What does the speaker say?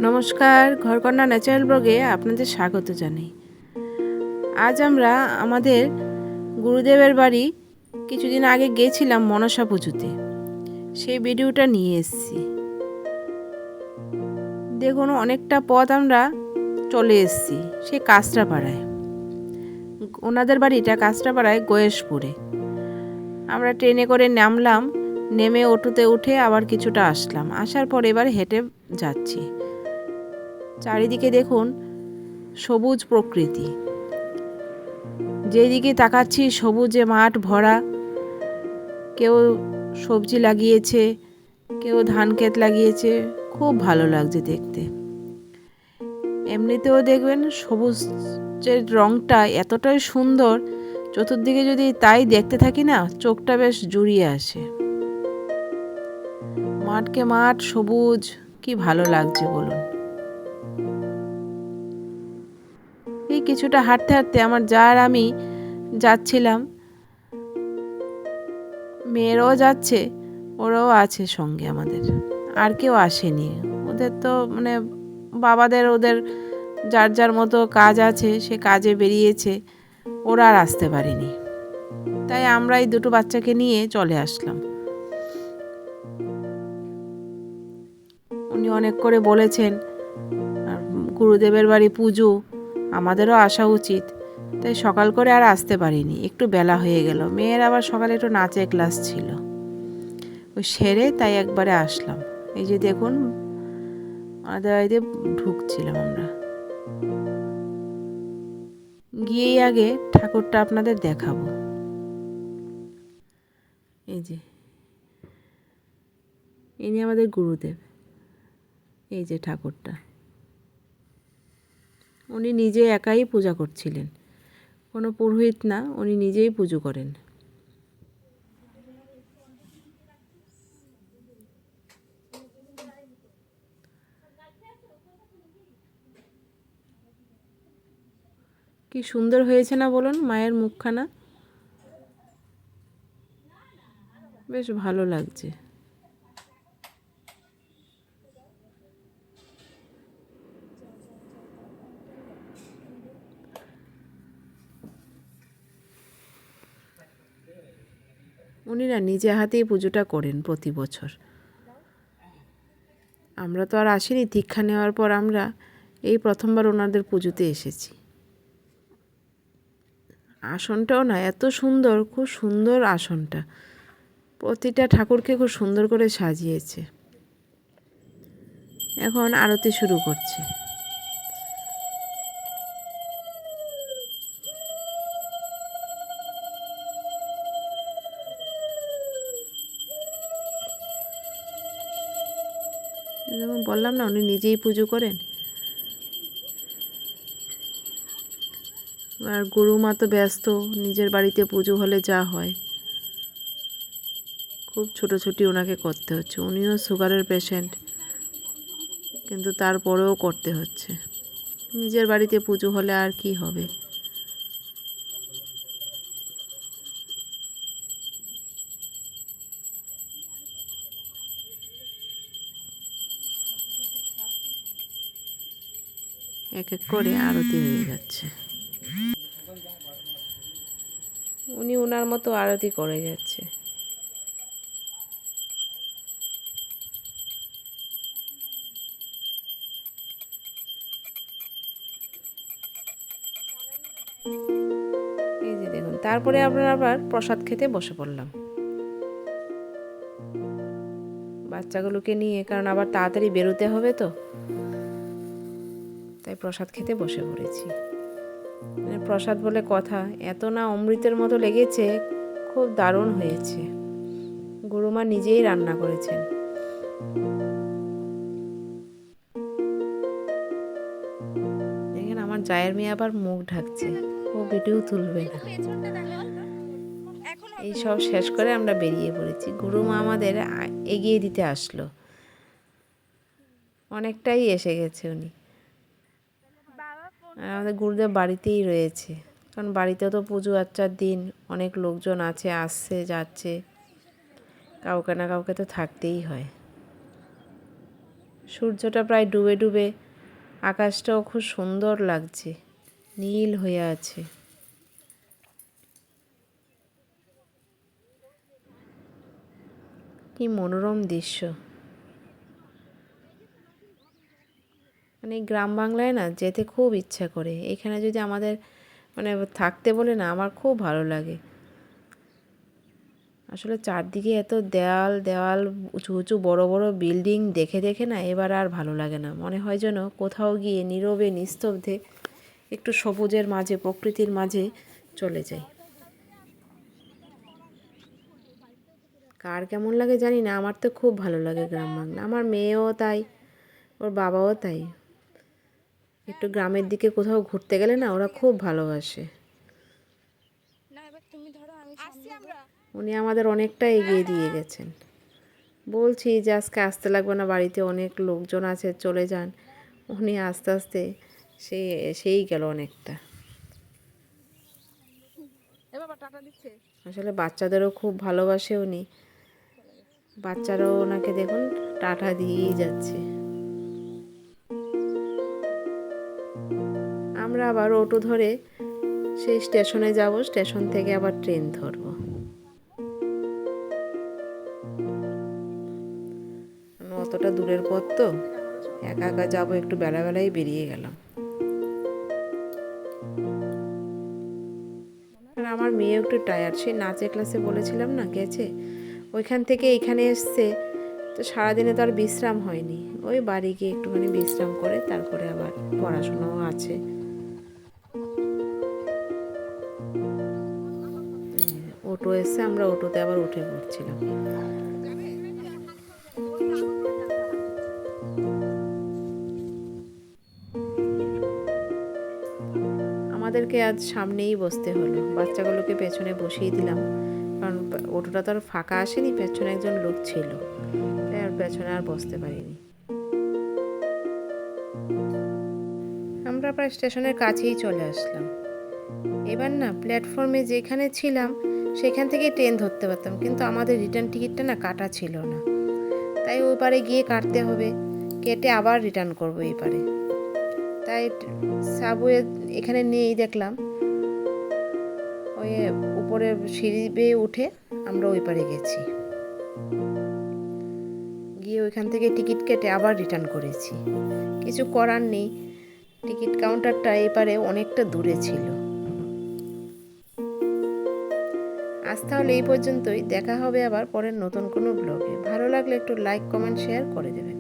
নমস্কার, ঘরকন্যা ন্যাচারাল ব্লগে আপনাদের স্বাগত জানাই। আজ আমরা আমাদের গুরুদেবের বাড়ি কিছুদিন আগে গেছিলাম মনসা পুজোতে, সেই ভিডিওটা নিয়ে এসেছি। দেখুন, অনেকটা পথ আমরা চলে এসেছি সেই কাঁচরাপাড়ায়। ওনাদের বাড়িটা কাঁচরাপাড়ায় গয়েশপুরে। আমরা ট্রেনে করে নামলাম, নেমে অটোতে উঠে আবার কিছুটা আসলাম, আসার পর এবার হেঁটে যাচ্ছি। চারিদিকে দেখুন সবুজ প্রকৃতি, যেদিকে তাকাচ্ছি সবুজে মাঠ ভরা। কেউ সবজি লাগিয়েছে, কেউ ধান ক্ষেত লাগিয়েছে, খুব ভালো লাগছে দেখতে। এমনিতেও দেখবেন সবুজের রঙটা এতটাই সুন্দর, চতুর্দিকে যদি তাই দেখতে থাকি না, চোখটা বেশ জুড়িয়ে আসে। মাঠকে মাঠ সবুজ, কি ভালো লাগছে বলুন। এই কিছুটা হাঁটতে হাঁটতে আমার যার আমি যাচ্ছিলাম, মেয়েরাও যাচ্ছে, ওরাও আছে সঙ্গে আমাদের, আর কেউ আসেনি। ওদের তো বাবাদের ওদের যার যার মতো কাজ আছে, সে কাজে বেরিয়েছে, ওরা আর আসতে পারেনি। তাই আমরা এই দুটো বাচ্চাকে নিয়ে চলে আসলাম। উনি অনেক করে বলেছেন, গুরুদেবের বাড়ি পুজো, আমাদেরও আসা উচিত। তাই সকাল করে আর আসতে পারিনি, একটু বেলা হয়ে গেল। মেয়ের আবার সকালে একটু নাচের ক্লাস ছিল, ওই সেরে তাই একবারে আসলাম। এই যে দেখুন, আমাদের বাড়িতে ঢুকছিলাম আমরা। গিয়েই আগে ঠাকুরটা আপনাদের দেখাবো। এই যে ইনি আমাদের গুরুদেব। এই যে ঠাকুরটা, উনি নিজে একাই পূজা করছিলেন, কোনো পুরোহিত না, উনি নিজেই পুজো করেন। কি সুন্দর হয়েছে না বলুন মায়ের মুখখানা, বেশ ভালো লাগছে। উনি না নিজে হাতেই পুজোটা করেন প্রতি বছর। আমরা তো আর আসিনি, দীক্ষা নেওয়ার পর আমরা এই প্রথমবার ওনাদের পুজোতে এসেছি। আসনটাও না এত সুন্দর, খুব সুন্দর আসনটা, প্রতিটা ঠাকুরকে খুব সুন্দর করে সাজিয়েছে। এখন আরতি শুরু করছে। যেমন বললাম না, উনি নিজেই পুজো করেন। আর গুরুমা তো ব্যস্ত, নিজের বাড়িতে পুজো হলে যা হয়, খুব ছোটোছুটি ওনাকে করতে হচ্ছে। উনিও সুগারের পেশেন্ট, কিন্তু তারপরেও করতে হচ্ছে। নিজের বাড়িতে পুজো হলে আর কি হবে। এক এক করে আরতি হয়ে যাচ্ছে, উনি ওনার মতো আরতি করে যাচ্ছে। এই যে দেখুন, তারপরে আমরা আবার প্রসাদ খেতে বসে পড়লাম বাচ্চাগুলোকে নিয়ে, কারণ আবার তাড়াতাড়ি বেরোতে হবে তো, তাই প্রসাদ খেতে বসে পড়েছি। প্রসাদ বলে কথা, এত না অমৃতের মতো লেগেছে, খুব দারুণ হয়েছে। গুরুমা নিজেই রান্না করেছেন। দেখেন, আমার জায়ের মেয়ে আবার মুখ ঢাকছে, ও ভিডিও তুলবে না। এই সব শেষ করে আমরা বেরিয়ে পড়েছি। গুরুমা আমাদের এগিয়ে দিতে আসলো, অনেকটাই এসে গেছে উনি। আমাদের গুরুদেব বাড়িতেই রয়েছে, কারণ বাড়িতে তো পুজো আচ্চার দিন, অনেক লোকজন আছে, আসছে যাচ্ছে, কাউকে না কাউকে তো থাকতেই হয়। সূর্যটা প্রায় ডুবে ডুবে, আকাশটাও খুব সুন্দর লাগছে, নীল হয়ে আছে। কি মনোরম দৃশ্য। মানে গ্রাম বাংলায় না যেতে খুব ইচ্ছা করে। এখানে যদি আমাদের মানে থাকতে বলে না, আমার খুব ভালো লাগে। আসলে চারদিকে এত দেওয়াল দেওয়াল, উঁচু উঁচু বড় বড় বিল্ডিং দেখে দেখে না এবার আর ভালো লাগে না। মনে হয় যেন কোথাও গিয়ে নীরবে নিস্তব্ধে একটু সবুজের মাঝে, প্রকৃতির মাঝে চলে যাই। কার কেমন লাগে জানি না, আমার তো খুব ভালো লাগে গ্রাম বাংলা। আমার মেয়েও তাই, ওর বাবাও তাই। একটু গ্রামের দিকে কোথাও ঘুরতে গেলে না ওরা খুব ভালোবাসে। উনি আমাদের অনেকটা এগিয়ে দিয়ে গেছেন। বলছি যে আজকে আসতে লাগবে না, বাড়িতে অনেক লোকজন আছে, চলে যান। উনি আস্তে আস্তে সেই গেল অনেকটা। আসলে বাচ্চাদেরও খুব ভালোবাসে উনি, বাচ্চারাও ওনাকে দেখুন টাটা দিয়েই যাচ্ছে। আমরা আবার অটো ধরে সেই স্টেশনে যাব, স্টেশন থেকে আবার ট্রেন ধরবো। অতটা দূরের পথ তো, একা একা যাবো, একটু বেলাবেলাই বেরিয়ে গেলাম। আর আমার মেয়ে একটু টায়ার্ড, সে নাচের ক্লাসে বলেছিলাম না গেছে, ওইখান থেকে এখানে এসছে, তো সারাদিনে তো আর বিশ্রাম হয়নি। ওই বাড়ি গিয়ে একটুখানি বিশ্রাম করে তারপরে আবার পড়াশোনাও আছে। অটো এসছে, আমরা অটোতে আবার উঠে পড়ছিলাম। আমাদেরকে আজ সামনেই বসতে হলো, বাচ্চাগুলোকে পেছনে বসিয়ে দিলাম, কারণ অটোটা তো আর ফাঁকা আসেনি, পেছনে একজন লোক ছিল, তাই আর পেছনে আর বসতে পারিনি। আমরা প্রায় স্টেশনের কাছেই চলে আসলাম। এবার না প্ল্যাটফর্মে যেখানে ছিলাম সেখান থেকে ট্রেন ধরতে পারতাম, কিন্তু আমাদের রিটার্ন টিকিটটা না কাটা ছিল না, তাই ওই পারে গিয়ে কাটতে হবে, কেটে আবার রিটার্ন করবো এই পারে। তাই সাবওয়ে এখানে নেই দেখলাম, ওই উপরে সিঁড়ি বেয়ে উঠে আমরা ওই পারে গেছি, গিয়ে ওইখান থেকে টিকিট কেটে আবার রিটার্ন করেছি। কিছু করার নেই, টিকিট কাউন্টারটা এপারে অনেকটা দূরে ছিল। আজ তাহলে এই পর্যন্তই, দেখা হবে আবার পরের নতুন কোনো ব্লগে। ভালো লাগলে একটু লাইক, কমেন্ট, শেয়ার করে দেবেন।